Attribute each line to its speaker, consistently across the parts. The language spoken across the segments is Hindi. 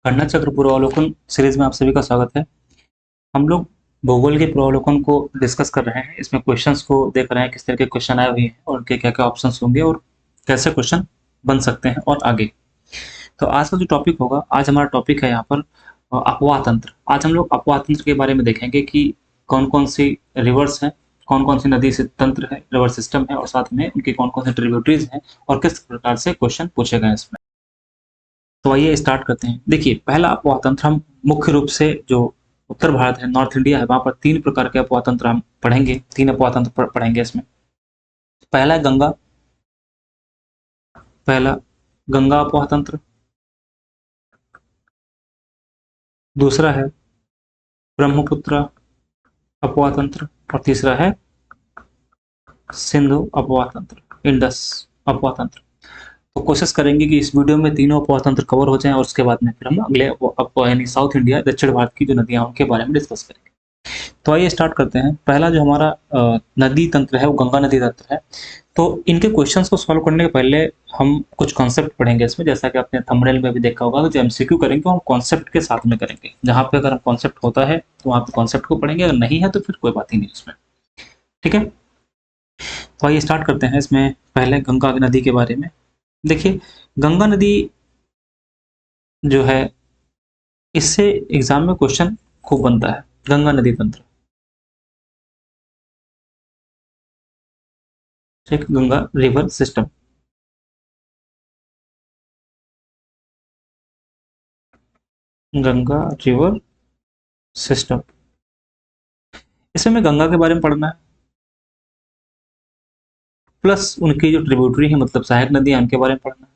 Speaker 1: गणना चक्र पूर्वावलोकन सीरीज में आप सभी का स्वागत है। हम लोग भूगोल के पूर्वावलोकन को डिस्कस कर रहे हैं। इसमें क्वेश्चंस को देख रहे हैं, किस तरह के क्वेश्चन आए हुए हैं और उनके क्या-क्या ऑप्शंस होंगे और कैसे क्वेश्चन बन सकते हैं और आगे। तो आज का जो टॉपिक होगा, आज हमारा टॉपिक है यहाँ पर अपवाह तंत्र। आज हम लोग अपवाह तंत्र के बारे में देखेंगे कि कौन-कौन सी रिवर्स हैं, कौन-कौन सी नदी से तंत्र है, रिवर सिस्टम है और साथ में उनके कौन-कौन से ट्रिब्यूटरीज हैं और किस प्रकार से क्वेश्चन पूछे गए हैं इसमें। तो आइए स्टार्ट करते हैं। देखिए, पहला अपवाह तंत्र हम मुख्य रूप से जो उत्तर भारत है, नॉर्थ इंडिया है, वहाँ पर 3 प्रकार के अपवाह तंत्र हम पढ़ेंगे, 3 अपवाह तंत्र पढ़ेंगे इसमें। पहला है गंगा, पहला गंगा अपवाह तंत्र, दूसरा है ब्रह्मपुत्र अपवाह तंत्र और तीसरा है सिंधु अपवाह तंत्र, इंडस अपवाह तंत्र। तो कोशिश करेंगे कि इस वीडियो में तीनों अपवाह तंत्र कवर हो जाएं और उसके बाद में फिर हम अगले यानी साउथ इंडिया, दक्षिण भारत की जो नदियां हैं उनके बारे में डिस्कस करेंगे। तो आइए स्टार्ट करते हैं। पहला जो हमारा नदी तंत्र है वो गंगा नदी तंत्र है। तो इनके क्वेश्चंस को सॉल्व करने के पहले हम कुछ कॉन्सेप्ट पढ़ेंगे इसमें, जैसा कि आपने थंबनेल में भी देखा होगा। तो जो एमसीक्यू करेंगे वो हम कॉन्सेप्ट के साथ में करेंगे। जहाँ पे अगर हम कॉन्सेप्ट होता है तो वहाँ पे कॉन्सेप्ट को पढ़ेंगे, अगर नहीं है तो फिर कोई बात ही नहीं उसमें। ठीक है, तो आइए स्टार्ट करते हैं इसमें पहले गंगा नदी के बारे में। देखिए, गंगा नदी जो है, इससे एग्जाम में क्वेश्चन खूब बनता है। गंगा नदी तंत्र, ठीक, Ganga river system. Ganga river system, इसमें हमें गंगा के बारे में पढ़ना है, प्लस उनकी जो ट्रिब्यूटरी है, मतलब सहायक नदी है, उनके बारे में पढ़ना है।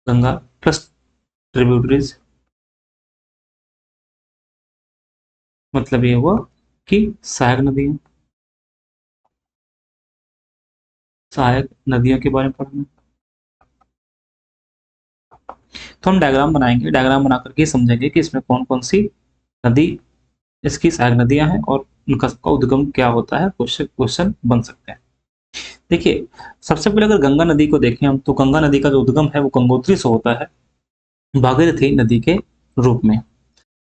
Speaker 1: गंगा प्लस ट्रिब्यूटरीज, मतलब ये हुआ कि सहायक नदी है, सहायक नदियों के बारे में पढ़ना है। तो हम डायग्राम बनाएंगे, डायग्राम बना करके समझेंगे कि इसमें कौन कौन सी नदी, इसकी सहायक नदियां हैं और उनका सबका उद्गम क्या होता है, क्वेश्चन बन सकते हैं। देखिए, सबसे पहले अगर गंगा नदी को देखें हम, तो गंगा नदी का जो उद्गम है वो गंगोत्री से होता है, भागीरथी नदी के रूप में।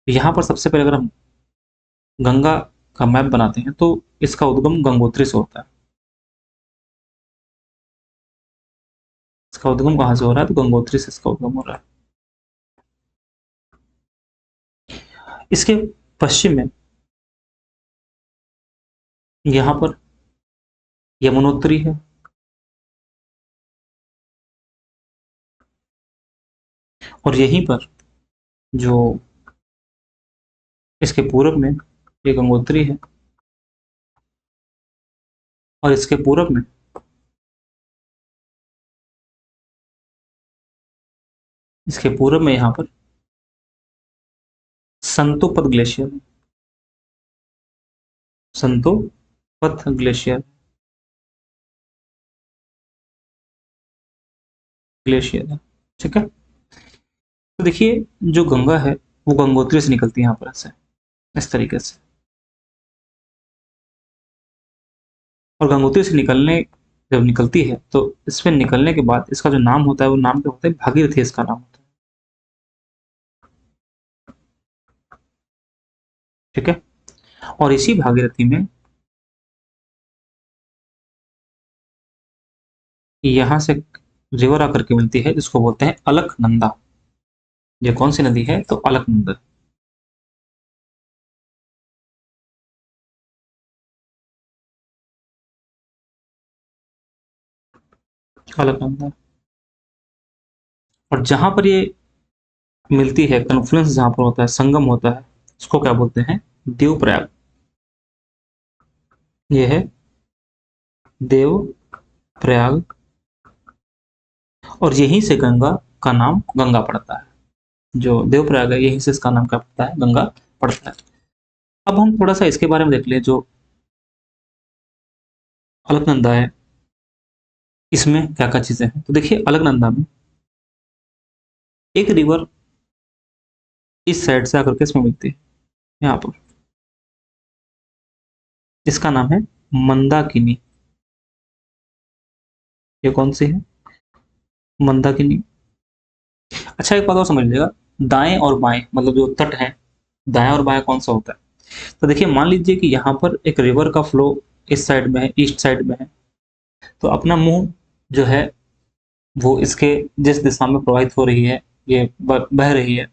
Speaker 1: यहाँ पर सबसे पहले अगर हम गंगा का मैप बनाते हैं तो इसका उद्गम गंगोत्री से होता है। इसका उद्गम कहाँ से हो रहा है, तो गंगोत्री से इसका उद्गम हो रहा है। इसके पश्चिम में यहाँ पर यमुनोत्री है, और यहीं पर जो इसके पूर्व में ये गंगोत्री है, और इसके पूर्व में यहाँ पर संतोपद ग्लेशियर है, संतोपद ग्लेशियर, ग्लेशियर है। ठीक है, तो देखिए, जो गंगा है वो गंगोत्री से निकलती है यहाँ पर ऐसे, इस तरीके से। और गंगोत्री से जब निकलती है तो इसमें निकलने के बाद इसका जो नाम होता है वो नाम क्या होता है, भागीरथी इसका नाम होता है। ठीक है, और इसी भागीरथी में यहाँ से रिवर आकर के मिलती है, जिसको बोलते हैं अलकनंदा। ये कौन सी नदी है, तो अलकनंदा। अलकनंदा, और जहां पर ये मिलती है, कन्फ्लुएंस जहां पर होता है, संगम होता है, उसको क्या बोलते हैं, देवप्रयाग। ये है देवप्रयाग, और यहीं से गंगा का नाम गंगा पड़ता है। जो देवप्रयाग है, यहीं से इसका नाम क्या पड़ता है, गंगा पड़ता है। अब हम थोड़ा सा इसके बारे में देख लें, जो अलकनंदा है, इसमें क्या क्या चीजें हैं। तो देखिए, अलकनंदा में एक रिवर इस साइड से आकर के इसमें मिलती है, यहाँ पर। इसका नाम है मंदाकिनी। ये कौन सी है, मंदाकिनी। अच्छा एक बात और समझ लीजिएगा, दाएं और बाएं मतलब जो तट है, दाएं और बाएं कौन सा होता है? तो देखिए मान लीजिए कि यहाँ पर एक रिवर का फ्लो इस साइड में है, ईस्ट साइड में है, तो अपना मुंह जो है वो इसके जिस दिशा में प्रवाहित हो रही है, ये बह रही है,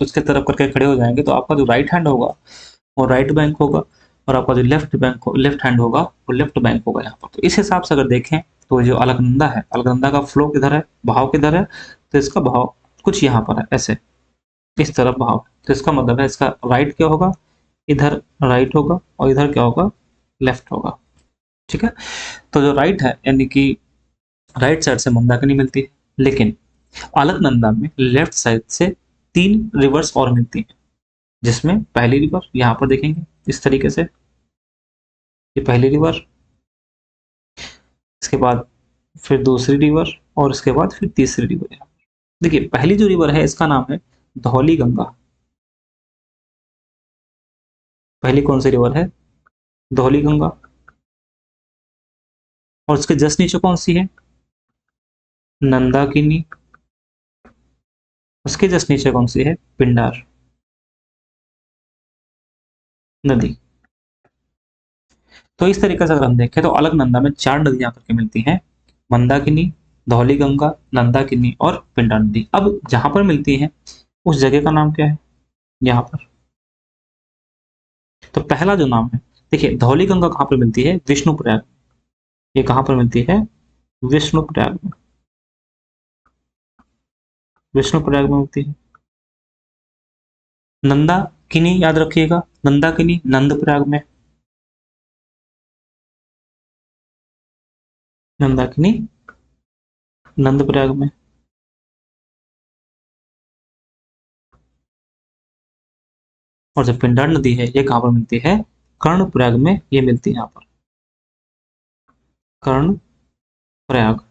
Speaker 1: उसके तरफ करके खड़े हो जाएंगे, तो आपका जो राइट हैंड होगा वो राइट बैंक होगा, और आपका जो लेफ्ट हैंड होगा वो लेफ्ट बैंक होगा यहाँ पर। तो इस हिसाब से अगर देखें तो जो अलकनंदा है, अलकनंदा का फ्लो किधर है, बहाव किधर है, तो इसका बहाव कुछ यहाँ पर है, ऐसे इस तरफ बहाव। तो इसका मतलब है इसका राइट क्या होगा, इधर राइट होगा, और इधर क्या होगा, लेफ्ट होगा। ठीक है, तो जो राइट है यानी कि राइट साइड से मंदाकिनी मिलती है, लेकिन अलकनंदा में लेफ्ट साइड से 3 रिवर्स और मिलती हैं, जिसमें पहली रिवर यहाँ पर देखेंगे इस तरीके से, ये पहली रिवर, इसके बाद फिर दूसरी रिवर, और इसके बाद फिर तीसरी रिवर। यहाँ देखिए पहली जो रिवर है इसका नाम है धौली गंगा। पहली कौन सी रिवर है, धौली गंगा। और उसके जस्ट नीचे कौन सी है, नंदाकिनी। उसके जस्ट नीचे कौन सी है, पिंडार नदी। तो इस तरीके से अगर हम देखें तो अलकनंदा में 4 नदियां करके मिलती हैं, मंदाकिनी, धौली गंगा, नंदाकिनी और पिंडार नदी। अब जहां पर मिलती हैं उस जगह का नाम क्या है, यहाँ पर। तो पहला जो नाम है, देखिए धौली गंगा कहाँ पर मिलती है, विष्णुप्रयाग। ये कहाँ पर मिलती है, विष्णुप्रयाग में, विष्णुप्रयाग में मिलती है। नंदाकिनी याद रखिएगा, नंदाकिनी नंदप्रयाग में, नंदाकिनी नंदप्रयाग में। और जो पिंडार नदी है ये कहाँ पर मिलती है, कर्णप्रयाग में ये मिलती है, यहाँ पर कर्णप्रयाग।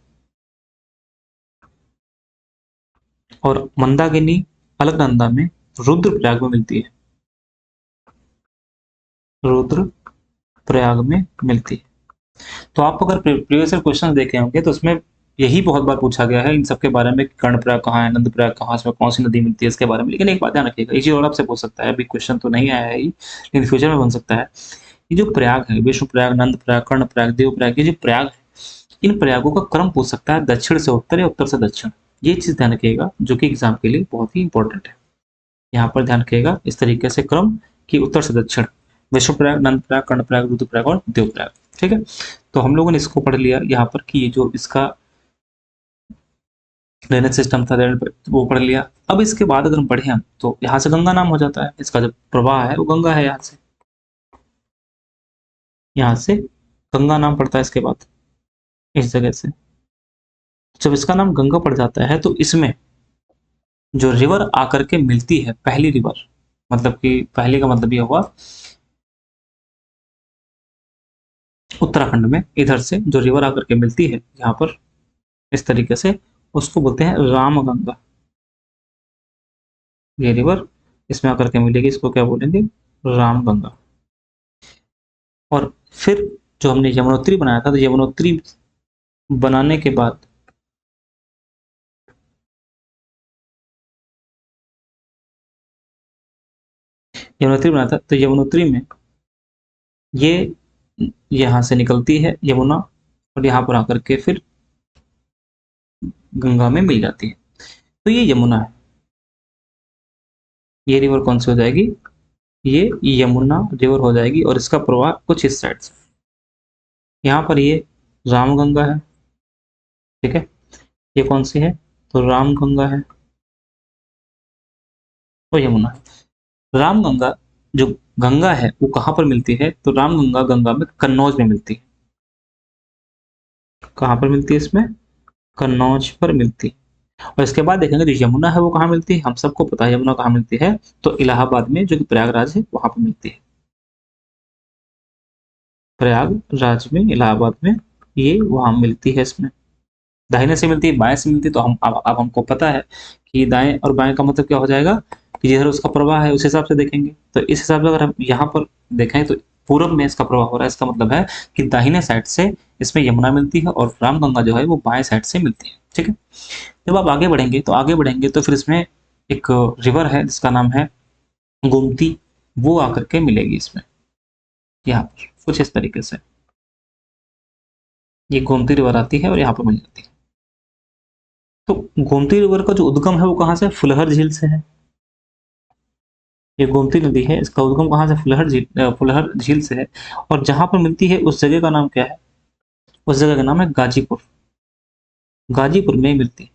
Speaker 1: और मंदाकिनी अलकनंदा में रुद्रप्रयाग में मिलती है, रुद्रप्रयाग में मिलती है। तो आप अगर प्रीवियस क्वेश्चन देखे होंगे तो उसमें यही बहुत बार पूछा गया है इन सबके बारे में, कर्णप्रयाग कहाँ है, नंदप्रयाग कहाँ, इसमें कौन सी नदी मिलती है, इसके बारे में। लेकिन एक बात ध्यान रखिएगा, ये चीज और आपसे पूछ सकता है, अभी क्वेश्चन तो नहीं आया है लेकिन फ्यूचर में बन सकता है। ये जो प्रयाग है, विष्णु प्रयाग, नंद प्रयाग, कर्ण प्रयाग, देव प्रयाग, ये जो प्रयाग है, इन प्रयागों का क्रम पूछ सकता है, दक्षिण से उत्तर या उत्तर से दक्षिण। ये चीज ध्यान रखिएगा जो कि एग्जाम के लिए बहुत ही इंपॉर्टेंट है। यहाँ पर ध्यान रखिएगा इस तरीके से क्रम कि उत्तर से दक्षिण, विष्णु प्रयाग, नंद प्रयाग, कर्ण प्रयाग, रुद्र प्रयाग और देव प्रयाग। ठीक है, तो हम लोगों ने इसको पढ़ लिया यहाँ पर कि ये जो इसका ड्रेनेज सिस्टम था वो पढ़ लिया। अब इसके बाद अगर हम पढ़े हम तो यहाँ से गंगा नाम हो जाता है, इसका जो प्रवाह है वो गंगा है, यहाँ से गंगा नाम पड़ता है इसके बाद इस जगह से। जब इसका नाम गंगा पड़ जाता है तो इसमें जो रिवर आकर के मिलती है, पहली रिवर, मतलब कि पहले का मतलब ये हुआ उत्तराखंड में, इधर से जो रिवर आकर के मिलती है यहाँ पर इस तरीके से, उसको बोलते हैं रामगंगा। ये रिवर इसमें आकर के मिलेगी, इसको क्या बोलेंगे, रामगंगा। और फिर जो हमने यमुनोत्री बनाया था, तो यमुनोत्री बनाने के बाद यमुनोत्री बनाया था, तो यमुनोत्री में ये यहाँ से निकलती है यमुना, और यहाँ पर आकर के फिर गंगा में मिल जाती है। तो ये यमुना है, ये रिवर कौन सी हो जाएगी, ये यमुना रिवर हो जाएगी, और इसका प्रवाह कुछ इस साइड से, यहाँ पर ये रामगंगा है। ठीक है, ये कौन सी है, तो रामगंगा है, और यमुना है। रामगंगा जो गंगा है वो कहाँ पर मिलती है, तो रामगंगा गंगा में कन्नौज में मिलती है। कहाँ पर मिलती है, इसमें कन्नौज पर मिलती है। और इसके बाद देखेंगे जो यमुना है वो कहाँ मिलती है, हम सबको पता है यमुना कहाँ मिलती है, तो इलाहाबाद में, जो कि प्रयागराज है, वहां पर मिलती है। प्रयागराज में, इलाहाबाद में ये वहां मिलती है। इसमें दाहिने से मिलती है, बाएं से मिलती है, तो हम अब हमको पता है कि दाएं और बाएं का मतलब क्या हो जाएगा, कि जिधर उसका प्रवाह है उस हिसाब से देखेंगे। तो इस हिसाब से अगर हम यहाँ पर देखें तो पूरब में इसका प्रभाव हो रहा है। इसका मतलब है कि दाहिने साइड से इसमें यमुना मिलती है और रामगंगा जो है वो बाएं साइड से मिलती है। ठीक है, जब आप आगे बढ़ेंगे तो फिर इसमें एक रिवर है जिसका नाम है गोमती, वो आकर के मिलेगी इसमें, यहाँ पर कुछ इस तरीके से ये गोमती रिवर आती है और यहाँ पर मिल जाती है। तो गोमती रिवर का जो उद्गम है वो कहाँ से? फुलहर झील से है। ये गोमती नदी है, इसका उद्गम कहाँ से? फुलहर झील से है। और जहां पर मिलती है उस जगह का नाम क्या है? उस जगह का नाम है गाजीपुर। गाजीपुर में मिलती है,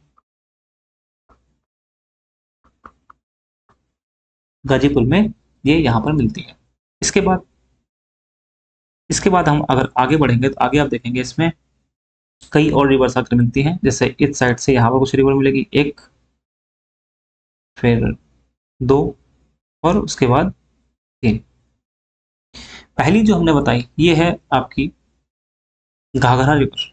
Speaker 1: गाजीपुर में ये यहाँ पर मिलती है। इसके बाद हम अगर आगे बढ़ेंगे तो आगे आप देखेंगे इसमें कई और रिवर्स आकर मिलती हैं। जैसे इस साइड से यहाँ पर कुछ रिवर मिलेगी, एक, फिर दो, और उसके बाद तीन। पहली जो हमने बताई ये है आपकी घाघरा रिवर,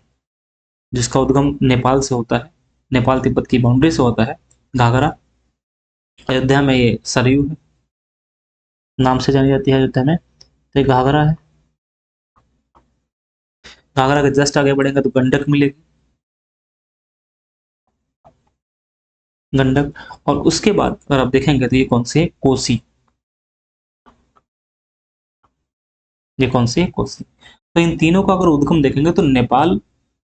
Speaker 1: जिसका उद्गम नेपाल से होता है, नेपाल तिब्बत की बाउंड्री से होता है। घाघरा अयोध्या में ये सरयू है, नाम से जानी जाती है अयोध्या में, तो ये घाघरा है। घाघरा के जस्ट आगे बढ़ेंगे तो गंडक मिलेगी, गंडक। और उसके बाद अगर आप देखेंगे तो ये कौन सी है? कोसी। ये कौन सी है? कोसी। तो इन तीनों का अगर उद्गम देखेंगे तो नेपाल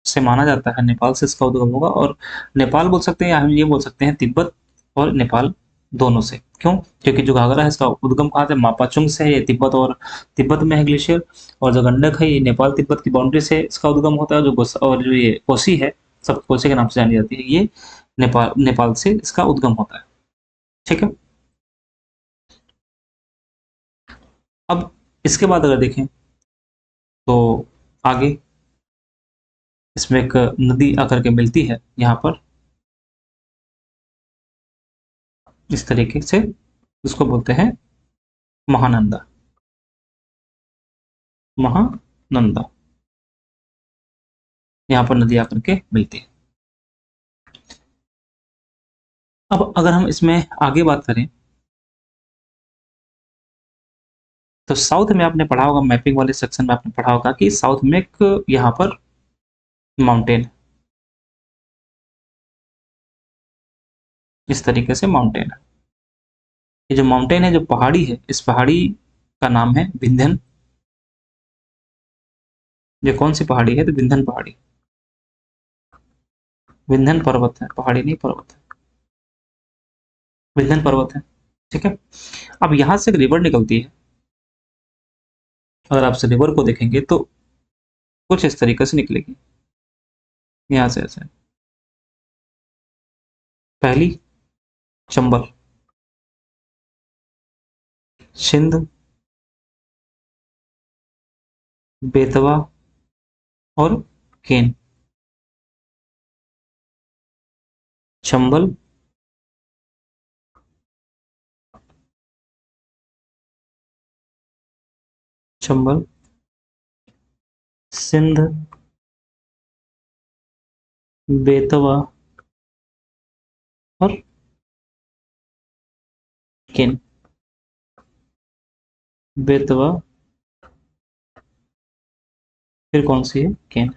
Speaker 1: से माना जाता है, नेपाल से इसका उद्गम होगा। और नेपाल बोल सकते हैं या हम ये बोल सकते हैं तिब्बत और नेपाल दोनों से। क्यों? क्योंकि जो घाघरा है इसका उद्गम कहाँ से? मापाचुंग से है, ये तिब्बत और तिब्बत में है ग्लेशियर। और जो गंडक है ये नेपाल तिब्बत की बाउंड्री से इसका उद्गम होता है। और जो ये कोसी है, सब कोसी के नाम से जानी जाती है, ये नेपाल से इसका उद्गम होता है। ठीक है, अब इसके बाद अगर देखें तो आगे इसमें एक नदी आकर के मिलती है यहाँ पर इस तरीके से, उसको बोलते हैं महानंदा। महानंदा यहाँ पर नदी आकर के मिलती है। अब अगर हम इसमें आगे बात करें तो साउथ में आपने पढ़ा होगा, मैपिंग वाले सेक्शन में आपने पढ़ा होगा कि साउथ में एक यहाँ पर माउंटेन, इस तरीके से माउंटेन है। ये जो माउंटेन है, जो पहाड़ी है, इस पहाड़ी का नाम है विंध्यन। ये कौन सी पहाड़ी है? तो विंध्यन पहाड़ी, विंध्यन पर्वत है, पहाड़ी नहीं पर्वत है, विंध्यन पर्वत है। ठीक है, अब यहां से एक रिवर निकलती है। अगर आप इस रिवर को देखेंगे तो कुछ इस तरीके से निकलेगी, यहां से ऐसे। पहली चंबल, सिंध, बेतवा और केन। चंबल, चंबल, सिंध, बेतवा और केन। बेतवा, फिर कौन सी है? केन।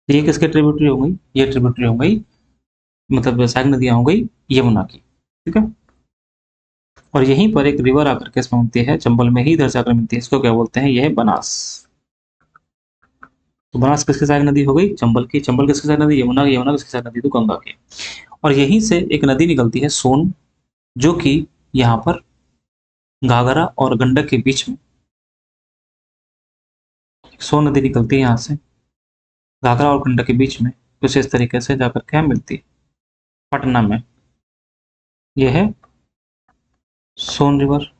Speaker 1: ये किसके ट्रिब्यूटरी हो गई? ये ट्रिब्यूटरी हो गई, मतलब सहायक नदियां हो गई यमुना की। ठीक है, और यहीं पर एक रिवर आकर के इसमें मिलती है, चंबल में ही इधर से आकर मिलती है। इसको क्या बोलते हैं? यह है बनास। तो बनास किसकी सहायक नदी हो गई? चंबल की। चंबल किसकी सहायक नदी? यमुना की। यमुना किसकी सहायक नदी? तो गंगा की। और यहीं से एक नदी निकलती है सोन, जो कि यहाँ पर घाघरा और गंडक के बीच में सोन नदी निकलती है, यहाँ से घाघरा और गंडक के बीच में कुछ इस तरीके से जाकर के मिलती है पटना में। यह है सोन रिवर।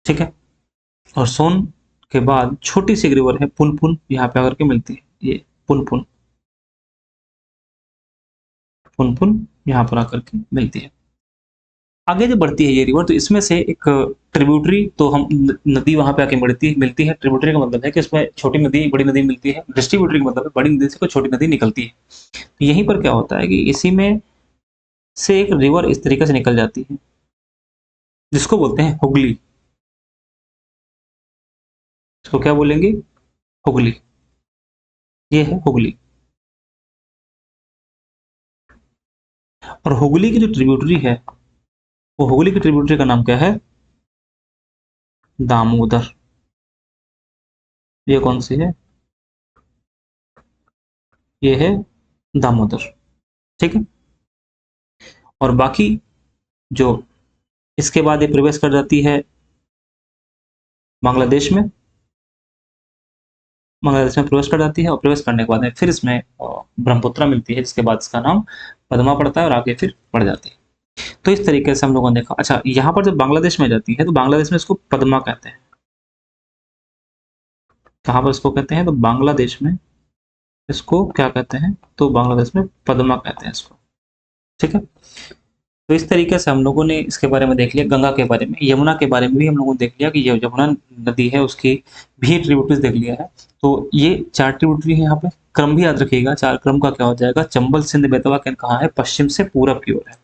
Speaker 1: ठीक है, और सोन के बाद छोटी सी रिवर है पुनपुन, यहाँ पे आकर के मिलती है। ये पुनपुन, पुनपुन यहाँ पर आकर के मिलती है। आगे जो बढ़ती है ये रिवर, तो इसमें से एक ट्रिब्यूटरी, तो हम नदी वहां पे आके मिलती है। ट्रिब्यूटरी का मतलब है कि इसमें छोटी नदी बड़ी नदी मिलती है। डिस्ट्रीब्यूटरी का मतलब है बड़ी नदी से कोई छोटी नदी निकलती है। तो यहीं पर क्या होता है कि इसी में से एक रिवर इस तरीके से निकल जाती है, जिसको बोलते हैं हुगली। इसको क्या बोलेंगे? हुगली। ये है हुगली। और हुगली की जो ट्रिब्यूटरी है, वो हुगली की ट्रिब्यूटरी का नाम क्या है? दामोदर। ये कौन सी है? ये है दामोदर। ठीक है। और बाकी जो इसके बाद ये प्रवेश कर जाती है बांग्लादेश में, बांग्लादेश में प्रवेश कर जाती है, और प्रवेश करने के बाद में फिर इसमें ब्रह्मपुत्रा मिलती है, जिसके बाद इसका नाम पद्मा पड़ता है और आगे फिर पड़ जाती है। तो इस तरीके से हम लोगों ने देखा। अच्छा, यहाँ पर जब बांग्लादेश में जाती है तो बांग्लादेश में इसको पद्मा कहते हैं। कहाँ पर इसको कहते हैं? तो बांग्लादेश में इसको क्या कहते हैं? तो बांग्लादेश में पद्मा कहते हैं इसको। ठीक है। तो इस तरीके से हम लोगों ने इसके बारे में देख लिया, गंगा के बारे में। यमुना के बारे में भी हम लोगों ने देख लिया कि ये यमुना नदी है, उसकी भी ट्रिब्यूटरीज देख लिया है। तो ये 4 ट्रिब्यूटरी है यहाँ पे। क्रम भी याद रखिएगा, 4 क्रम का क्या हो जाएगा? चंबल, सिंध, बेतवा कहाँ है? पश्चिम से पूरब की ओर है।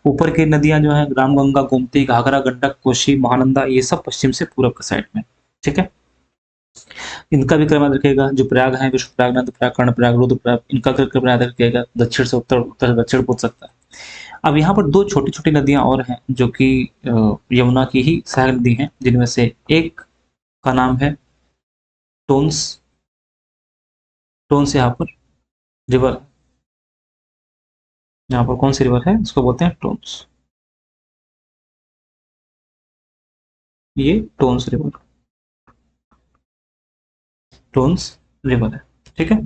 Speaker 1: ऊपर की नदियां जो है, रामगंगा, गोमती, घाघरा, गंडक, कोसी, महानंदा, ये सब पश्चिम से पूरब के साइड में। ठीक है। इनका भी क्रम याद रखिएगा। जो प्रयाग है, विश्व प्रयाग, नंद प्रयाग, कर्ण प्रयाग, रुद्र प्रयाग, इनका क्रम याद रखिएगा। दक्षिण से उत्तर, उत्तर से दक्षिण पूछ सकता है। अब यहाँ पर 2 छोटी-छोटी नदियाँ और हैं, जो कि यमुना की ही सहायक नदी हैं, जिनमें से एक का नाम है टोन्स। टोन्स यहाँ पर रिवर, यहाँ पर कौन सी रिवर है? इसको बोलते हैं टोन्स। ये टोन्स रिवर, टोन्स रिवर है। ठीक है।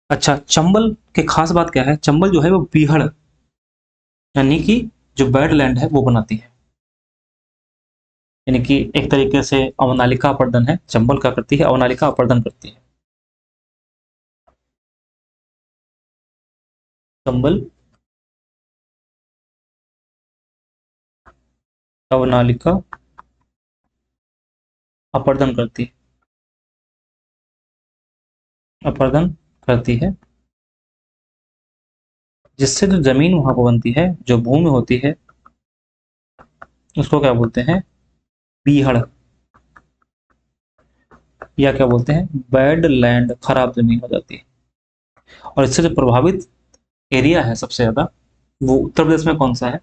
Speaker 1: अच्छा, चंबल की खास बात क्या है? चंबल जो है वो बीहड़, यानी कि जो बैड लैंड है वो बनाती है। यानी कि एक तरीके से अवनालिका अपर्दन है। चंबल क्या करती है? अवनालिका अपर्दन करती है। चंबल अवनालिका अपर्दन करती है, अपर्दन करती है, जिससे जो जमीन वहां पर बनती है, जो भूमि होती है, उसको क्या बोलते हैं? बीहड़, या क्या बोलते हैं? बैड लैंड, खराब जमीन हो जाती है। और इससे जो प्रभावित एरिया है सबसे ज्यादा, वो उत्तर प्रदेश में कौन सा है?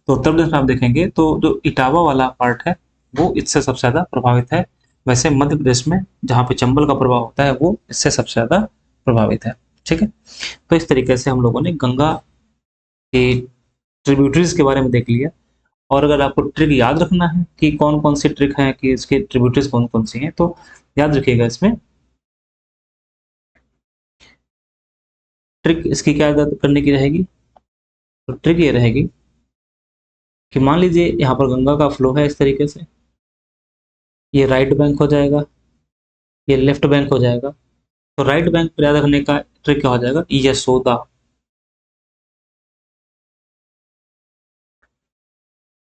Speaker 1: तो उत्तर प्रदेश में आप देखेंगे तो जो इटावा वाला पार्ट है, वो इससे सबसे ज्यादा प्रभावित है। वैसे मध्य प्रदेश में जहाँ पे चंबल का प्रभाव होता है, वो इससे सबसे ज्यादा प्रभावित है। ठीक है। तो इस तरीके से हम लोगों ने गंगा के ट्रिब्यूटरीज के बारे में देख लिया। और अगर आपको ट्रिक याद रखना है कि कौन कौन सी ट्रिक है, कि इसके ट्रिब्यूटरीज कौन कौन सी हैं, तो याद रखिएगा इसमें ट्रिक इसकी क्या याद करने की रहेगी? तो ट्रिक ये रहेगी कि मान लीजिए यहाँ पर गंगा का फ्लो है इस तरीके से, ये राइट बैंक हो जाएगा, ये लेफ्ट बैंक हो जाएगा। तो राइट बैंक पर याद रखने का ट्रिक क्या हो जाएगा? यशोदा।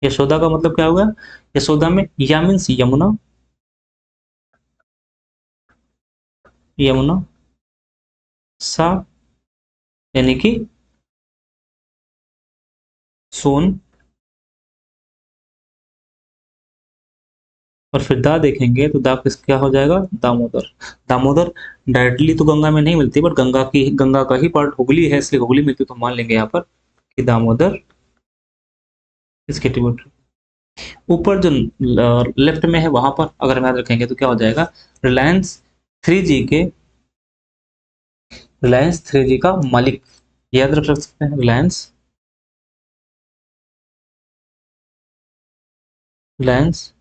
Speaker 1: यशोदा का मतलब क्या होगा? यशोदा में या मीन्स यमुना, यमुना, सा यानी कि सोन, और फिर दा देखेंगे तो दा किस क्या हो जाएगा? दामोदर। दामोदर डायरेक्टली तो गंगा में नहीं मिलती, बट गंगा का ही पार्ट हुगली है, इसलिए हुगली मिलती, तो मान लेंगे यहाँ पर कि दामोदर इसके ट्रिब्यूटरी। ऊपर जो लेफ्ट में है वहां पर अगर हम याद रखेंगे तो क्या हो जाएगा? रिलायंस 3G के, रिलायंस 3G का मालिक, याद रख सकते हैं। रिलायंस, रिलायंस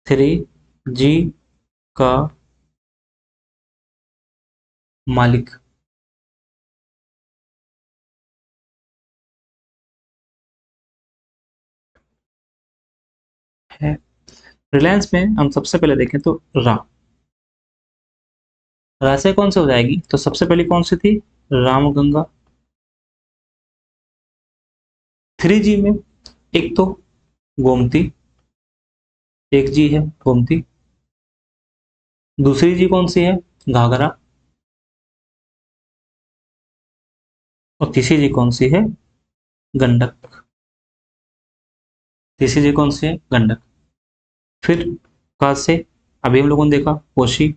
Speaker 1: 3G का मालिक है। रिलायंस में हम सबसे पहले देखें तो रा, रा से कौन सी हो जाएगी? तो सबसे पहले कौन सी थी? रामगंगा। 3G में एक तो गोमती, एक जी है गोमती। दूसरी जी कौन सी है? घाघरा। और तीसरी जी कौन सी है? गंडक। तीसरी जी कौन सी है? गंडक। फिर का से अभी हम लोगों ने देखा कोशी,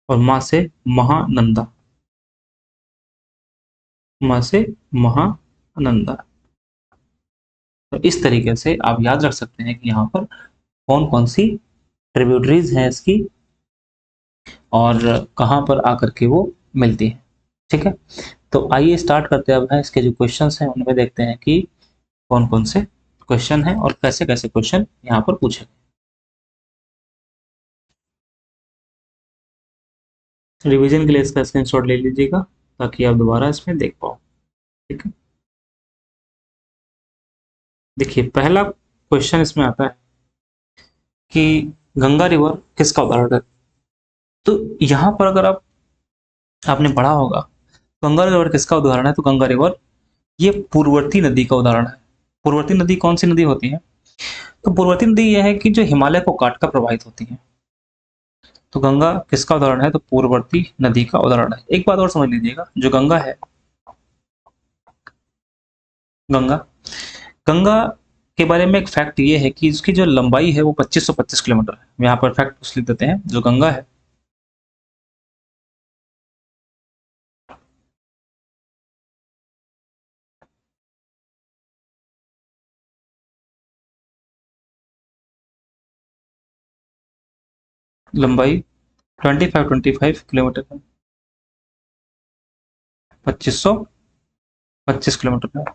Speaker 1: और माँ से महानंदा। माँ से महानंदा। तो इस तरीके से आप याद रख सकते हैं कि यहाँ पर कौन कौन सी ट्रिब्यूटरीज हैं इसकी, और कहाँ पर आकर के वो मिलती है। ठीक है, तो आइए स्टार्ट करते हैं। अब है इसके जो क्वेश्चंस हैं उनमें देखते हैं कि कौन कौन से क्वेश्चन हैं और कैसे कैसे क्वेश्चन यहाँ पर पूछे। रिवीजन के लिए इसका स्क्रीनशॉट ले लीजिएगा ताकि आप दोबारा इसमें देख पाओ। ठीक है, देखिए पहला क्वेश्चन इसमें आता है कि गंगा रिवर किसका उदाहरण है। तो यहाँ पर अगर आपने पढ़ा होगा गंगा रिवर किसका उदाहरण है, तो गंगा रिवर ये पूर्ववर्ती नदी का उदाहरण है। पूर्ववर्ती नदी कौन सी नदी होती है? तो पूर्ववर्ती नदी यह है कि जो हिमालय को काट कर प्रवाहित होती है। तो गंगा किसका उदाहरण है? तो पूर्ववर्ती नदी का उदाहरण है। एक बात और समझ लीजिएगा, जो गंगा है, गंगा गंगा के बारे में एक फैक्ट ये है कि इसकी जो लंबाई है वो 2525 किलोमीटर है। यहाँ पर फैक्ट लिख देते हैं। जो गंगा है लंबाई 2525 किलोमीटर है। 2525 किलोमीटर है।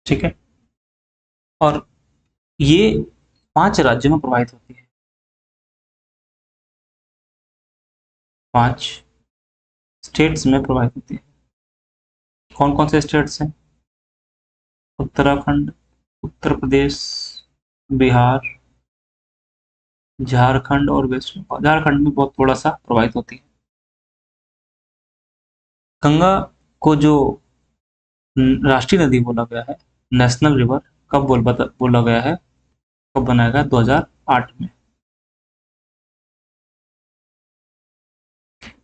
Speaker 1: ठीक है, और ये 5 राज्यों में प्रवाहित होती है। 5 स्टेट्स में प्रवाहित होती है। कौन कौन से स्टेट्स हैं? उत्तराखंड, उत्तर प्रदेश, बिहार, झारखंड और वेस्ट बंगाल। झारखंड में बहुत थोड़ा सा प्रवाहित होती है। गंगा को जो राष्ट्रीय नदी बोला गया है, नेशनल रिवर, कब बोला गया है, कब बनाया गया? 2008 में।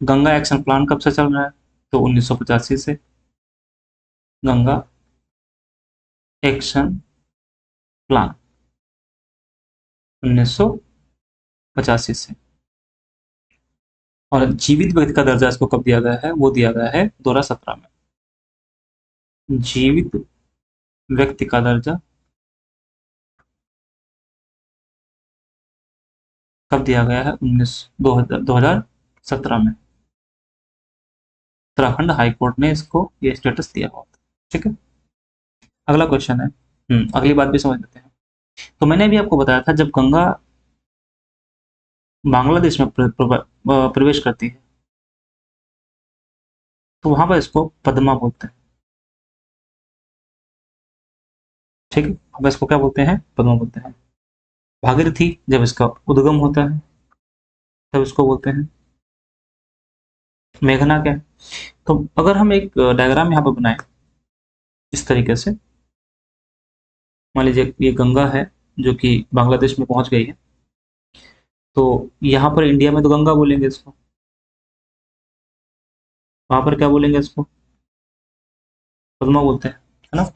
Speaker 1: गंगा एक्शन प्लान कब से चल रहा है? तो 1985 से। गंगा एक्शन प्लान 1985 से। और जीवित व्यक्ति का दर्जा इसको कब दिया गया है? वो दिया गया है 2017 में। जीवित व्यक्ति का दर्जा कब दिया गया है? 2017 में। उत्तराखंड हाई कोर्ट ने इसको ये स्टेटस दिया हुआ था। ठीक है, अगला क्वेश्चन है। अगली बात भी समझ लेते हैं। तो मैंने अभी आपको बताया था जब गंगा बांग्लादेश में प्रवेश करती है तो वहां पर इसको पद्मा बोलते हैं। ठीक है, अब इसको क्या बोलते हैं? पद्मा बोलते हैं। भागीरथी जब इसका उद्गम होता है तब इसको बोलते हैं मेघना। क्या है? तो अगर हम एक डायग्राम यहाँ पर बनाए इस तरीके से, मान लीजिए ये गंगा है जो कि बांग्लादेश में पहुंच गई है, तो यहाँ पर इंडिया में तो गंगा बोलेंगे इसको, वहां पर क्या बोलेंगे इसको? पद्मा बोलते हैं, है ना।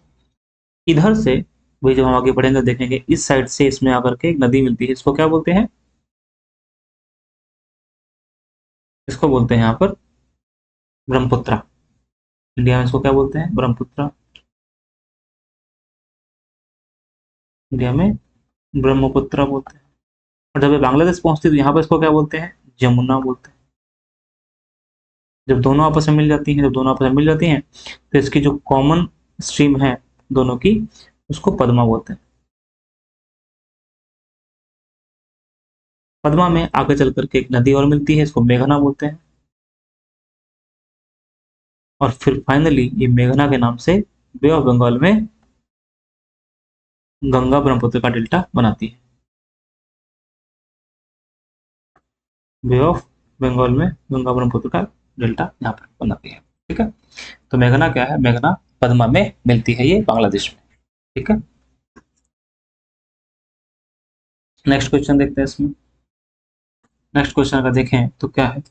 Speaker 1: इधर से वही जब हम आगे बढ़ेंगे देखेंगे इस साइड से इसमें आकर के एक नदी मिलती है, इसको क्या बोलते हैं? इसको बोलते हैं यहाँ पर ब्रह्मपुत्र। इंडिया में इसको क्या बोलते हैं? ब्रह्मपुत्र। इंडिया में ब्रह्मपुत्र बोलते हैं। और जब ये बांग्लादेश पहुंचती है तो यहाँ पर इसको क्या बोलते हैं? जमुना बोलते हैं। जब दोनों आपस में मिल जाती हैं, तो इसकी जो कॉमन स्ट्रीम है दोनों की, उसको पद्मा बोलते हैं। पद्मा में आगे चल करके एक नदी और मिलती है, इसको मेघना बोलते हैं। और फिर फाइनली ये मेघना के नाम से बे ऑफ बंगाल में गंगा ब्रह्मपुत्र का डेल्टा बनाती है। बे ऑफ बंगाल में गंगा ब्रह्मपुत्र का डेल्टा यहाँ पर बनाती है। ठीक है, तो मेघना क्या है? मेघना पद्मा में मिलती है, ये बांग्लादेश में। ठीक है, नेक्स्ट क्वेश्चन देखते हैं इसमें। नेक्स्ट क्वेश्चन अगर देखें तो क्या है,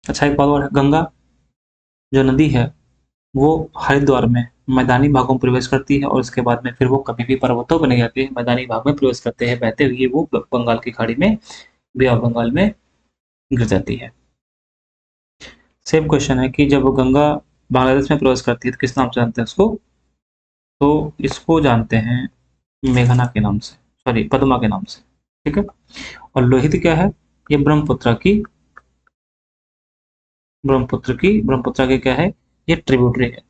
Speaker 1: अच्छा एक बात और है, गंगा जो नदी है वो हरिद्वार में मैदानी भागों में प्रवेश करती है और उसके बाद में फिर वो कभी भी पर्वतों पर नहीं जाती है, मैदानी भाग में प्रवेश करते हैं, बहते हुए वो बंगाल की खाड़ी में, बे ऑफ बंगाल में गिर जाती है। सेम क्वेश्चन है कि जब वो गंगा बांग्लादेश में प्रवेश करती है तो किस नाम से जानते हैं उसको, तो इसको जानते हैं मेघना के नाम से, सॉरी पद्मा के नाम से, ठीक है। और लोहित क्या है, ये ब्रह्मपुत्र की क्या है, ये ट्रिब्यूटरी है,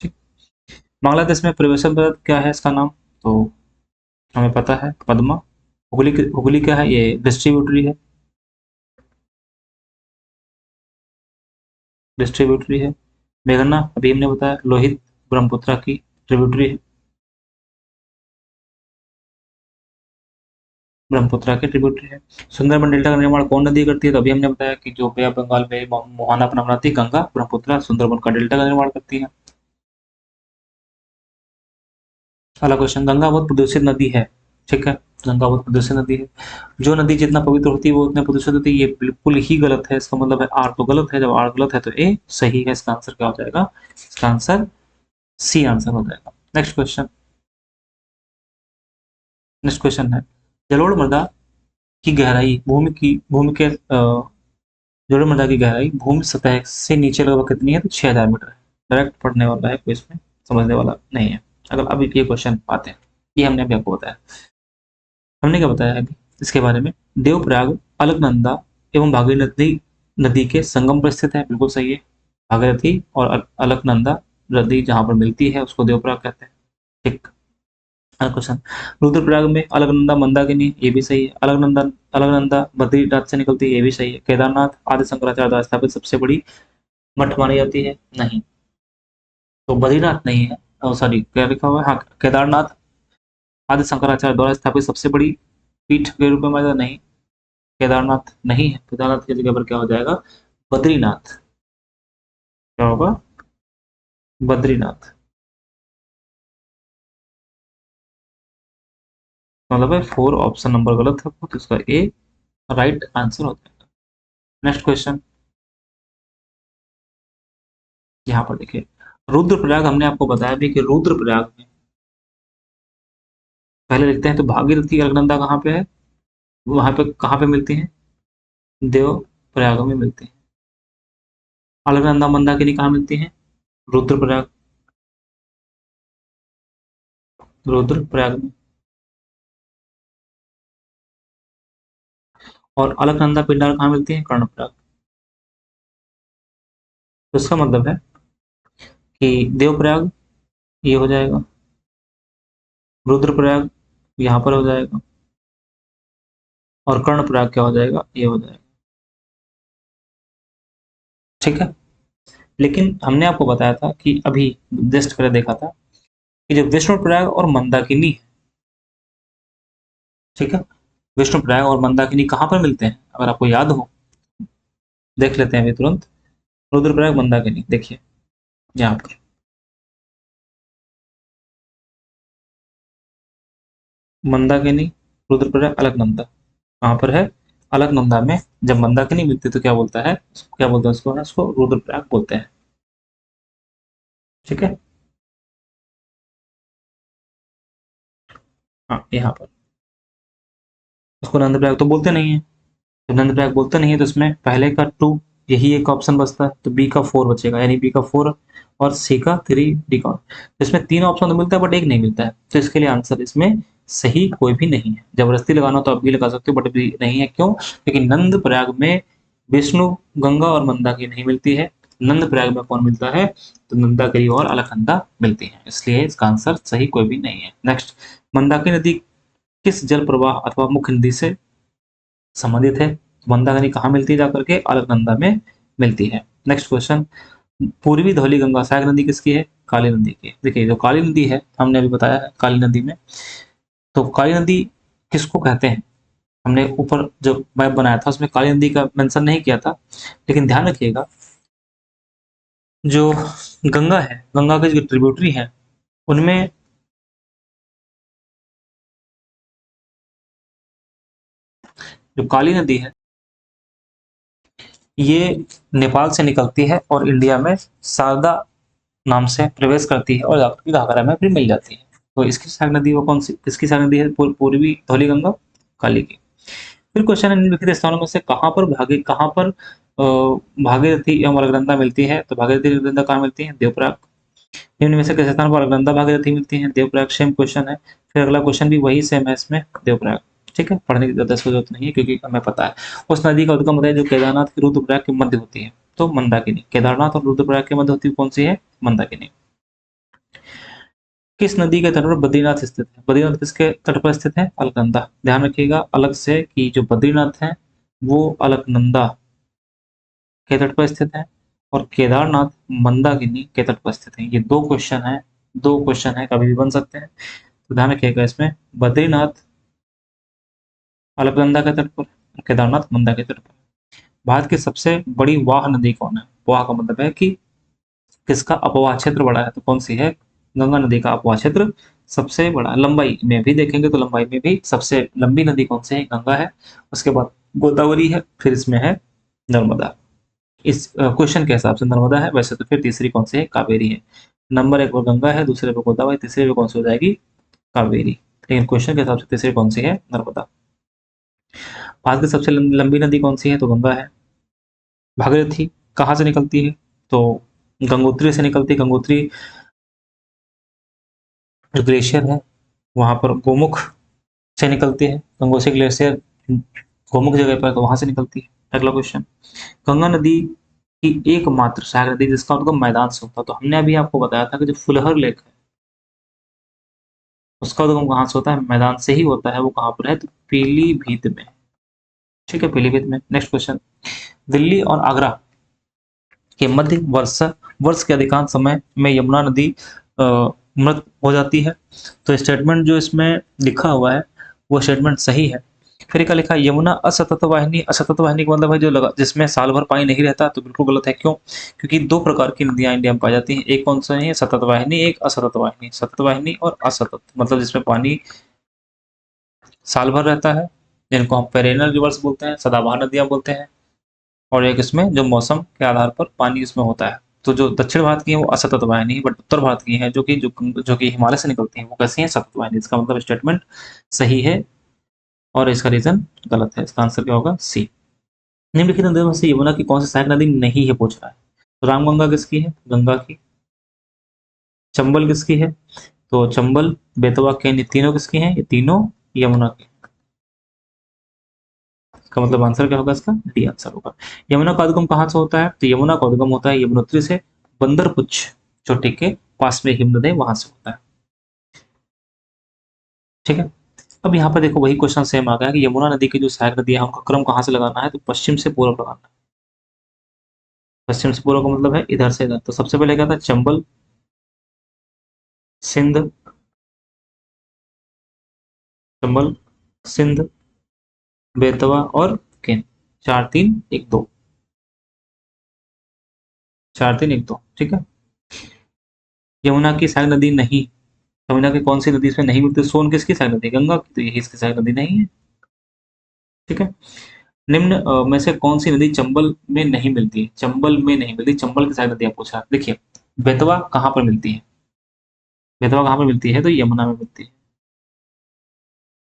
Speaker 1: ठीक। बांग्लादेश में प्रवेशन पद्धति क्या है इसका नाम, तो हमें पता है पद्मा। हुगली क्या है, ये डिस्ट्रीब्यूटरी है, डिस्ट्रीब्यूटरी है। मेघना अभी हमने बताया, लोहित ब्रह्मपुत्र की ट्रिब्यूटरी है, ब्रह्मपुत्र के ट्रिब्यूटरी है। सुंदरबन डेल्टा का निर्माण कौन नदी करती है, तो अभी हमने बताया कि जो बे ऑफ बंगाल में मोहाना अपना बनाती है, गंगा ब्रह्मपुत्र सुंदरबन का डेल्टा का निर्माण करती है। अगला क्वेश्चन, गंगा बहुत प्रदूषित नदी है, ठीक है, गंगा बहुत प्रदूषित नदी है। जो नदी जितना पवित्र होती है वो उतनी प्रदूषित होती है, ये बिल्कुल ही गलत है, इसका मतलब है आर तो गलत है, जब आर गलत है तो ए सही है, इसका आंसर क्या हो जाएगा, इसका आंसर सी आंसर हो जाएगा। नेक्स्ट क्वेश्चन, नेक्स्ट क्वेश्चन है, जलोढ़ मृदा की गहराई भूमि के जलोढ़ मृदा की गहराई भूमि सतह से नीचे लगभग कितनी है, तो 6000 मीटर है। डायरेक्ट पढ़ने वाला है कोई, इसमें समझने वाला नहीं है। अगर अभी ये क्वेश्चन आते हैं, ये हमने अभी आपको बताया, हमने क्या बताया है अभी इसके बारे में, देवप्रयाग अलकनंदा एवं भागीरथी नदी के संगम पर स्थित है, बिल्कुल सही है। भागीरथी और अलकनंदा नदी जहां पर मिलती है उसको देवप्रयाग कहते हैं, ठीक। अगला क्वेश्चन, रुद्रप्रयाग में अलकनंदा मंदाकिनी, ये भी सही है। अलकनंदा अलकनंदा बद्रीनाथ से निकलती है, ये भी सही है। केदारनाथ आदि शंकराचार्य द्वारा स्थापित सबसे बड़ी मठ मानी जाती है, नहीं, तो बद्रीनाथ नहीं है, सॉरी क्या लिखा हुआ है, हाँ केदारनाथ आदि शंकराचार्य द्वारा स्थापित सबसे बड़ी पीठ के रूप में माना, नहीं, केदारनाथ नहीं है, केदारनाथ की जगह पर क्या हो जाएगा, बद्रीनाथ, क्या होगा, बद्रीनाथ, मतलब है फोर ऑप्शन नंबर गलत है, तो इसका ए राइट आंसर हो जाएगा। नेक्स्ट क्वेश्चन, यहाँ पर देखिए, रुद्रप्रयाग हमने आपको बताया भी कि रुद्रप्रयाग में पहले लिखते हैं तो भागीरथी अलकनंदा कहाँ पे है, वहां पे कहाँ पे मिलती है, देव प्रयाग में मिलती है। अलकनंदा मंदाकिनी कहाँ मिलती है, रुद्रप्रयाग, रुद्रप्रयाग में। और अलकनंदा पिंडार कहाँ मिलती है, कर्णप्रयाग। तो इसका मतलब है कि देवप्रयाग ये हो जाएगा, रुद्रप्रयाग यहाँ पर हो जाएगा, और कर्णप्रयाग क्या हो जाएगा, ये हो जाएगा, ठीक है। लेकिन हमने आपको बताया था कि अभी जस्ट पहले देखा था कि जो विष्णुप्रयाग और मंदाकिनी है, ठीक है, विष्णुप्रयाग और मंदाकिनी कहाँ पर मिलते हैं, अगर आपको याद हो देख लेते हैं अभी तुरंत। रुद्रप्रयाग मंदाकिनी देखिए यहाँ पर, मंदाकिनी रुद्रप्रयाग अलकनंदा कहाँ पर है, अलकनंदा में। जब मंदाकिनी मिलती है तो क्या बोलता है, क्या बोलते हैं उसको, उसको रुद्रप्रयाग बोलते हैं, ठीक है। हाँ यहाँ पर उसको नंदप्रयाग तो बोलते नहीं है, तो नंदप्रयाग बोलते नहीं है तो इसमें पहले का टू, यही एक ऑप्शन बचता है, तो बी का फोर बचेगा, यानी बी का फोर और सी का थ्री, डी का, तो इसमें तीन ऑप्शन तो मिलता है बट एक नहीं मिलता है, तो इसके लिए आंसर इसमें सही कोई भी नहीं है। जबरदस्ती लगाना हो तो आप भी लगा सकते हो, बट भी नहीं है, क्यों, क्योंकि नंद प्रयाग में विष्णु गंगा और मंदाकिनी नहीं मिलती है, नंद प्रयाग में कौन मिलता है, तो नंदागिरी और अलकनंदा मिलती है, इसलिए इसका आंसर सही कोई भी नहीं है। नेक्स्ट, मंदाकिनी नदी किस जल प्रवाह अथवा मुख्य नदी से संबंधित है, मंदाकिनी कहाँ मिलती है जाकर के, अलकनंदा में मिलती है। नेक्स्ट क्वेश्चन, पूर्वी धौली गंगा सहायक नदी किसकी है, काली नदी की। देखिए जो काली नदी है हमने अभी बताया है, काली नदी में, तो काली नदी किसको कहते हैं, हमने ऊपर जो मैप बनाया था उसमें काली नदी का मेंशन नहीं किया था, लेकिन ध्यान रखिएगा जो गंगा है, गंगा के जो ट्रिब्यूटरी है उनमें जो काली नदी है ये नेपाल से निकलती है और इंडिया में शारदा नाम से प्रवेश करती है और जाकर के घाघरा में फिर मिल जाती है। तो इसकी सहायक नदी वो कौन सी, किसकी सहायक नदी है? पूर्वी धौली गंगा, काली की। फिर क्वेश्चन है, निम्नलिखित स्थानों में से कहाँ पर भागीरथी एवं अलकनंदा मिलती है? तो भागीरथी अलकनंदा कहाँ मिलती है? देवप्रयाग। निम्न में से किस स्थान पर अलकनंदा भागीरथी मिलती है? देवप्रयाग। सेम क्वेश्चन है। फिर अगला क्वेश्चन भी वही सेम है इसमें, देवप्रयाग। ठीक है, पढ़ने की ज्यादा जरूरत नहीं है क्योंकि हमें पता है। उस नदी का उद्गम होता है जो केदारनाथ की रुद्रप्रयाग के मध्य होती है, तो मंदाकिनी। केदारनाथ और रुद्रप्रयाग के मध्य होती है कौन सी है? मंदाकिनी। किस नदी के तट पर बद्रीनाथ स्थित है? बद्रीनाथ किसके तट पर स्थित है? अलकनंदा। ध्यान रखिएगा अलग से कि जो बद्रीनाथ है वो अलकनंदा के तट पर स्थित है और केदारनाथ मंदाकिनी के तट पर स्थित है। ये दो क्वेश्चन है, कभी भी बन सकते हैं, तो ध्यान रखिएगा इसमें। बद्रीनाथ अलकनंदा के तट पर, केदारनाथ मंदा के तट पर। भारत की सबसे बड़ी वाह नदी कौन है? वाह का मतलब है कि किसका अपवाह क्षेत्र बड़ा है, तो कौन सी है? गंगा नदी का अपवाह क्षेत्र सबसे बड़ा। लंबाई में भी देखेंगे तो लंबाई में भी सबसे लंबी नदी कौन सी है? गंगा है। उसके बाद गोदावरी है, फिर इसमें है नर्मदा। इस क्वेश्चन के हिसाब से नर्मदा है, वैसे तो फिर तीसरी कौन सी है? कावेरी है। नंबर एक पर गंगा है, दूसरे पर गोदावरी, तीसरे पे कौन सी हो जाएगी? कावेरी। लेकिन क्वेश्चन के हिसाब से तीसरी कौन सी है? नर्मदा। भारत की सबसे लंबी नदी कौन सी है? तो गंगा है। भागीरथी कहाँ से निकलती है? तो गंगोत्री से निकलती है। गंगोत्री जो ग्लेशियर है वहां पर गोमुख से निकलती है। गंगोत्री ग्लेशियर गोमुख जगह पर, तो वहां से निकलती है। अगला क्वेश्चन, गंगा नदी की एकमात्र सहायक नदी जिसका उद्गम मैदान से होता है, तो हमने अभी आपको बताया था कि जो फुलहर लेक है उसका उद्गम कहाँ से होता है? मैदान से ही होता है। वो कहाँ पर है? तो पीलीभीत में। ठीक है, पीलीभीत में। नेक्स्ट क्वेश्चन, दिल्ली और आगरा के मध्य वर्ष के अधिकांश समय में यमुना नदी मृत हो जाती है। तो स्टेटमेंट जो इसमें लिखा हुआ है वो स्टेटमेंट सही है। फिर क्या लिखा है? यमुना असतत वाहिनी। असतत वाहिनी का मतलब है जो लगा जिसमें साल भर पानी नहीं रहता, तो बिल्कुल गलत है। क्यों? क्योंकि दो प्रकार की नदियां इंडिया में पाई जाती हैं। एक कौन सा है? सतत वाहिनी, एक असतत वाहिनी। सतत वाहिनी और असतत मतलब जिसमें पानी साल भर रहता है, जिनको हम पेरेनल रिवर्स बोलते हैं, सदाबहार नदियां बोलते हैं। और एक इसमें जो मौसम के आधार पर पानी इसमें होता है। तो जो दक्षिण भारत की है वो असतत वाहिनी, बट उत्तर भारत की है जो कि हिमालय से निकलती है वो कैसी है? सतत वाहिनी। इसका मतलब स्टेटमेंट सही है और इसका रीजन गलत है। इसका आंसर क्या होगा? सी। निम्नलिखित नदियों में से यमुना की कौन सी सहायक नदी नहीं है, पूछ रहा है। तो रामगंगा किसकी है? गंगा की। चंबल किसकी है? तो चंबल, बेतवा, केन, ये तीनों किसकी हैं? ये तीनों यमुना की। इसका मतलब आंसर क्या होगा? इसका डी आंसर होगा। यमुना का उद्गम कहाँ से होता है? तो यमुना का उद्गम होता है यमुनोत्री से, बंदरपुच्छ चोटी के पास में हिमनद है वहां से होता है। ठीक है, अब यहाँ पर देखो वही क्वेश्चन सेम आ गया कि यमुना नदी की जो सहायक नदी है हमको क्रम कहाँ से लगाना है? तो पश्चिम से पूर्व लगाना है। पश्चिम से पूर्व का मतलब है इधर से इधर। तो सबसे पहले क्या था? चंबल, सिंध, चंबल, सिंध, बेतवा और केन। 4 3 1 2, 4 3 1 2। ठीक है, यमुना की सहायक नदी नहीं। यमुना की कौन सी नदी इसमें नहीं मिलती? सोन किसकी सहायक नदी? गंगा की। तो यही इसकी सहायक नदी नहीं है। ठीक है, निम्न में से कौन सी नदी चंबल में नहीं मिलती है? चंबल में नहीं मिलती, चंबल की सहायक नदी आप पूछा। देखिए बेतवा कहाँ पर मिलती है? बेतवा कहाँ पर मिलती है? तो यमुना में मिलती है।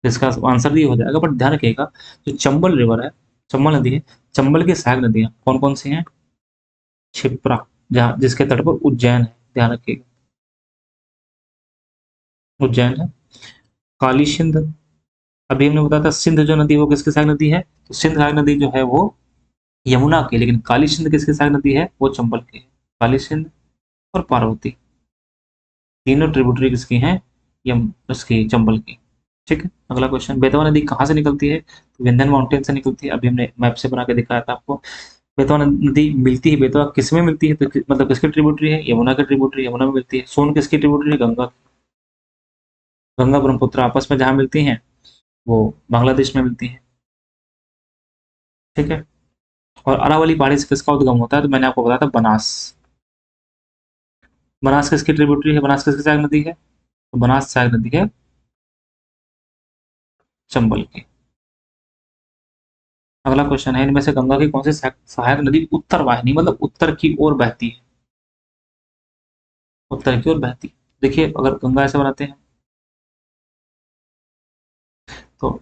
Speaker 1: इसका आंसर भी हो जाएगा, बट ध्यान रखिएगा जो चंबल रिवर है, चंबल नदी है, चंबल की सहायक नदियां कौन कौन सी हैं? क्षिप्रा, जहाँ जिसके तट पर उज्जैन है, ध्यान रखिएगा उज्जैन है। काली सिंध, अभी हमने बताया था सिंध जो नदी है वो किसकी सहायक नदी है? तो सिंध सहायक नदी जो है वो यमुना की, लेकिन काली सिंध किसकी सहायक नदी है? वो चंबल की है। काली सिंध और पार्वती तीनों ट्रिब्यूटरी किसकी हैं? यम उसकी, चंबल की। ठीक है, अगला क्वेश्चन, बेतवा नदी कहाँ से निकलती है? तो विंध्यन माउंटेन से निकलती है। अभी हमने मैप से बना के दिखाया था आपको। बेतवा नदी मिलती है, बेतवा किस में मिलती है? तो मतलब किसकी ट्रिब्यूटरी है? यमुना की ट्रिब्यूटरी, यमुना में मिलती है। सोन किसकी ट्रिब्यूटरी है? गंगा की। गंगा ब्रह्मपुत्र आपस में जहाँ मिलती हैं वो बांग्लादेश में मिलती है। ठीक है, और अरावली पहाड़ी से किसका उद्गम होता है? तो मैंने आपको बताया था बनास। बनास किसकी ट्रिब्यूटरी है? बनास किसकी सहायक नदी है? तो बनास सहायक नदी है चंबल की। अगला क्वेश्चन है, इनमें से गंगा की कौन सी सहायक नदी उत्तर वाहिनी मतलब उत्तर की ओर बहती है, उत्तर की ओर बहती है। देखिए अगर गंगा ऐसे बनाते हैं तो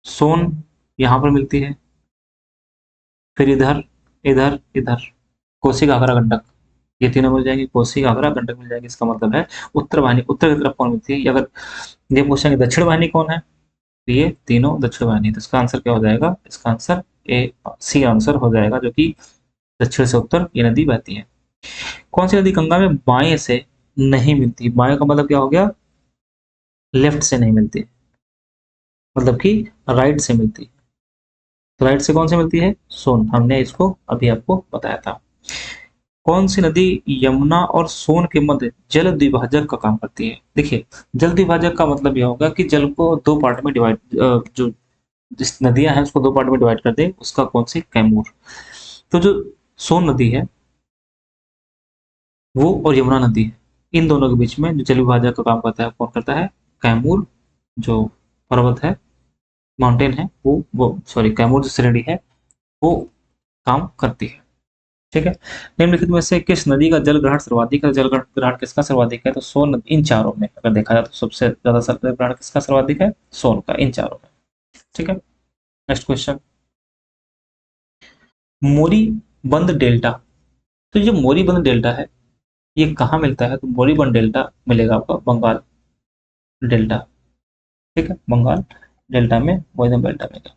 Speaker 1: सोन यहाँ पर मिलती है, फिर इधर इधर इधर कोसी घाघरा गंडक, ये तीनों मिल जाएंगे, कोसी घाघरा गंडक मिल जाएगी। इसका मतलब है उत्तर वाहिनी उत्तर की तरफ कौन मिलती है। अगर ये पूछेंगे दक्षिण वाहिनी कौन है, तो ये तीनों दक्षिण वाहिनी। तो इसका आंसर क्या हो जाएगा, इसका आंसर ए सी आंसर हो जाएगा, जो कि दक्षिण से उत्तर ये नदी बहती है। कौन सी नदी गंगा में बाएं से नहीं मिलती, बाएं का मतलब क्या हो गया, लेफ्ट से नहीं मिलती, मतलब कि राइट से मिलती है। तो राइट से कौन से मिलती है, सोन, हमने इसको अभी आपको बताया था। कौन सी नदी यमुना और सोन के मध्य जल द्विभाजक का काम करती है। देखिए जल द्विभाजक का मतलब यह होगा कि जल को दो पार्ट में डिवाइड, जो जिस नदियां हैं उसको दो पार्ट में डिवाइड कर दे, उसका कौन सी, कैमूर। तो जो सोन नदी है वो और यमुना नदी है, इन दोनों के बीच में जो जल विभाजक का काम करता है कौन करता है, कैमूर जो पर्वत है, माउंटेन है, वो सॉरी कैमूर जो श्रेणी है वो काम करती है। ठीक है। निम्नलिखित में से किस नदी का जल ग्रहण सर्वाधिक है, जल ग्रहण किसका सर्वाधिक है, तो सोन नदी। इन चारों में अगर देखा जाए तो सबसे ज्यादा जल ग्रहण किसका सर्वाधिक है, सोन का, इन चारों में। ठीक है। Next question, moribund delta. तो ये मोरीबंद डेल्टा है ये कहाँ मिलता है, तो मोरीबंद डेल्टा मिलेगा आपका बंगाल डेल्टा। ठीक है, बंगाल डेल्टा में मोरीबंद डेल्टा मिलेगा।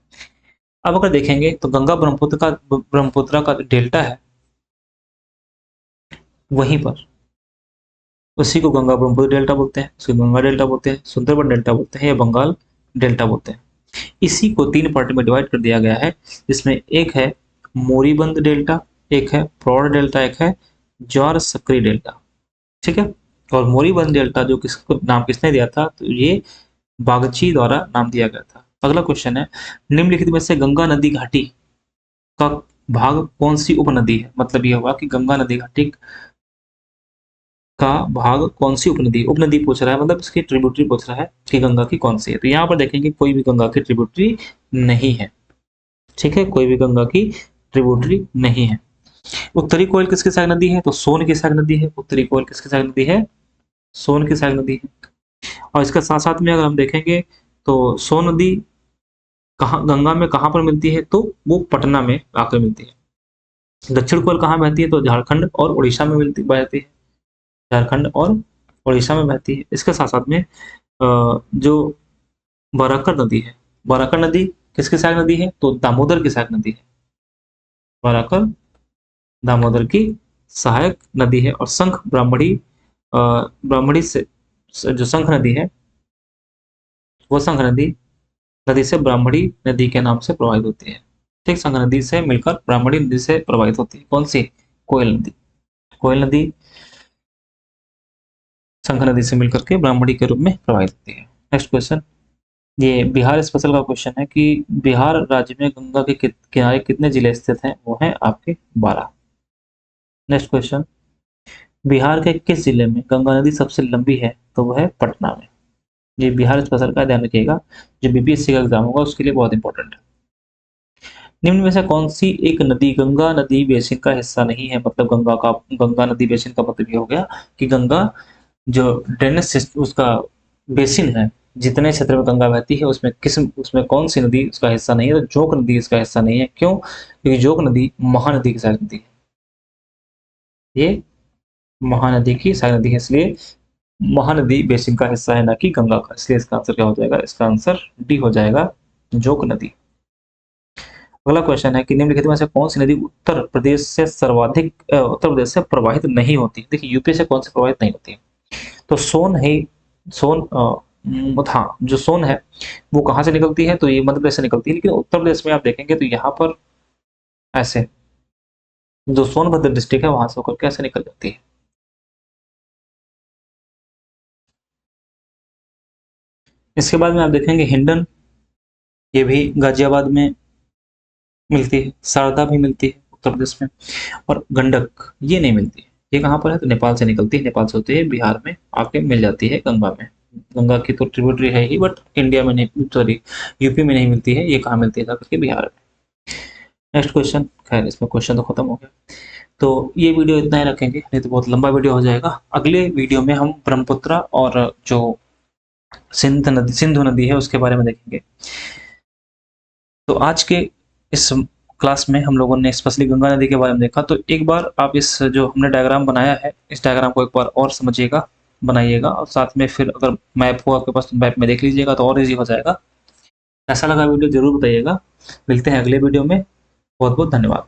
Speaker 1: अब अगर देखेंगे तो गंगा ब्रह्मपुत्र का डेल्टा है वहीं पर, उसी को गंगा ब्रह्मपुत्र डेल्टा बोलते हैं, उसको गंगा डेल्टा बोलते हैं, सुंदरबन डेल्टा बोलते हैं या बंगाल डेल्टा बोलते हैं। इसी को तीन पार्ट में डिवाइड कर दिया गया है, जिसमें एक है मोरीबंद डेल्टा, एक है प्रौढ़ डेल्टा, एक है ज्वार सक्रिय डेल्टा। ठीक है। और मोरीबंद डेल्टा जो किसको नाम किसने दिया था, तो ये बागची द्वारा नाम दिया गया था। अगला क्वेश्चन है, निम्नलिखित में से गंगा नदी घाटी का भाग कौन सी उपनदी है। मतलब यह हुआ कि गंगा नदी घाटी का भाग कौन सी उपनदी, उपनदी पूछ रहा है मतलब इसकी ट्रिब्यूटरी पूछ रहा है कि गंगा की कौन सी है। तो यहाँ पर देखेंगे कोई भी गंगा की ट्रिब्यूटरी नहीं है। ठीक है, कोई भी गंगा की ट्रिब्यूटरी नहीं है। उत्तरी कोयल किसकी सहायक नदी है, तो सोन की सहायक नदी है। उत्तरी कोयल किसकी सहायक नदी है, सोन की सहायक नदी है। और इसके साथ साथ में अगर हम देखेंगे तो सोन नदी कहाँ गंगा में कहाँ पर मिलती है, तो वो पटना में आकर मिलती है। दक्षिण कोयल कहाँ बहती है, तो झारखंड और उड़ीसा में मिलती बहती है, झारखंड और उड़ीसा में बहती है। इसके साथ साथ में जो बराकर नदी है, बराकर नदी किसकी सहायक नदी है, तो दामोदर की सहायक नदी है। बराकर दामोदर की सहायक नदी है। और शंख ब्राह्मणी, ब्राह्मणी से जो शंख नदी है वो शंख नदी नदी से ब्राह्मणी नदी के नाम से प्रभावित होती है। ठीक, शंख नदी से मिलकर ब्राह्मणी नदी से प्रभावित होती है। कौन सी, कोयल नदी। कोयल नदी शंख नदी से मिलकर के ब्राह्मणी के रूप में प्रभावित होती है। नेक्स्ट क्वेश्चन, ये बिहार स्पेशल का क्वेश्चन है कि बिहार राज्य में गंगा के किनारे कितने जिले स्थित हैं, वो हैं आपके 12। नेक्स्ट क्वेश्चन, बिहार के किस जिले में गंगा नदी सबसे लंबी है, तो वह है पटना में। ये बिहार स्पेशल का ध्यान रखिएगा, जो बीपीएससी का एग्जाम होगा उसके लिए बहुत इंपॉर्टेंट है। निम्न में से कौन सी एक नदी गंगा नदी बेसिन का हिस्सा नहीं है, मतलब गंगा नदी बेसिन का मतलब ये हो गया कि गंगा जो ड्रेनेज सिस्टम उसका बेसिन है, जितने क्षेत्र में गंगा बहती है उसमें कौन सी नदी उसका हिस्सा नहीं है, तो जोक नदी इसका हिस्सा नहीं है। क्यों, क्योंकि जोक नदी महानदी की सहायक नदी है, ये महानदी की सहायक नदी है, इसलिए महानदी बेसिन का हिस्सा है, ना कि गंगा का। इसलिए इसका आंसर क्या हो जाएगा, इसका आंसर डी हो जाएगा, जोक नदी। अगला क्वेश्चन है कि निम्नलिखित में से कौन सी नदी उत्तर प्रदेश से प्रवाहित नहीं होती। देखिए यूपी से कौन सी प्रवाहित नहीं होती, तो सोन है, सोन हाँ जो सोन है वो कहाँ से निकलती है, तो ये मध्य प्रदेश से निकलती है। लेकिन उत्तर प्रदेश में आप देखेंगे तो यहाँ पर ऐसे जो सोनभद्र डिस्ट्रिक्ट है वहां से होकर कैसे निकल जाती है। इसके बाद में आप देखेंगे हिंडन, ये भी गाजियाबाद में मिलती है, शारदा भी मिलती है उत्तर प्रदेश में, और गंडक ये नहीं मिलती है। ये कहाँ पर है, तो नेपाल से निकलती है, नेपाल से होती है बिहार में आके मिल जाती है गंगा में। गंगा की तो ट्रिब्यूटरी है ही, बट इंडिया में नहीं, सॉरी यूपी में नहीं मिलती है, ये कहाँ मिलती है जाकर के? बिहार में। नेक्स्ट क्वेश्चन, खैर इसमें क्वेश्चन तो खत्म हो गया। तो ये वीडियो इतना ही रखेंगे, नहीं तो बहुत लंबा वीडियो हो जाएगा। अगले वीडियो में हम ब्रह्मपुत्र और जो सिंधु नदी है उसके बारे में देखेंगे। तो आज के इस क्लास में हम लोगों ने स्पेशली गंगा नदी के बारे में देखा। तो एक बार आप इस जो हमने डायग्राम बनाया है, इस डायग्राम को एक बार और समझिएगा, बनाइएगा, और साथ में फिर अगर मैप हो आपके पास तो मैप में देख लीजिएगा, तो और इजी हो जाएगा। कैसा लगा वीडियो जरूर बताइएगा। मिलते हैं अगले वीडियो में। बहुत बहुत धन्यवाद।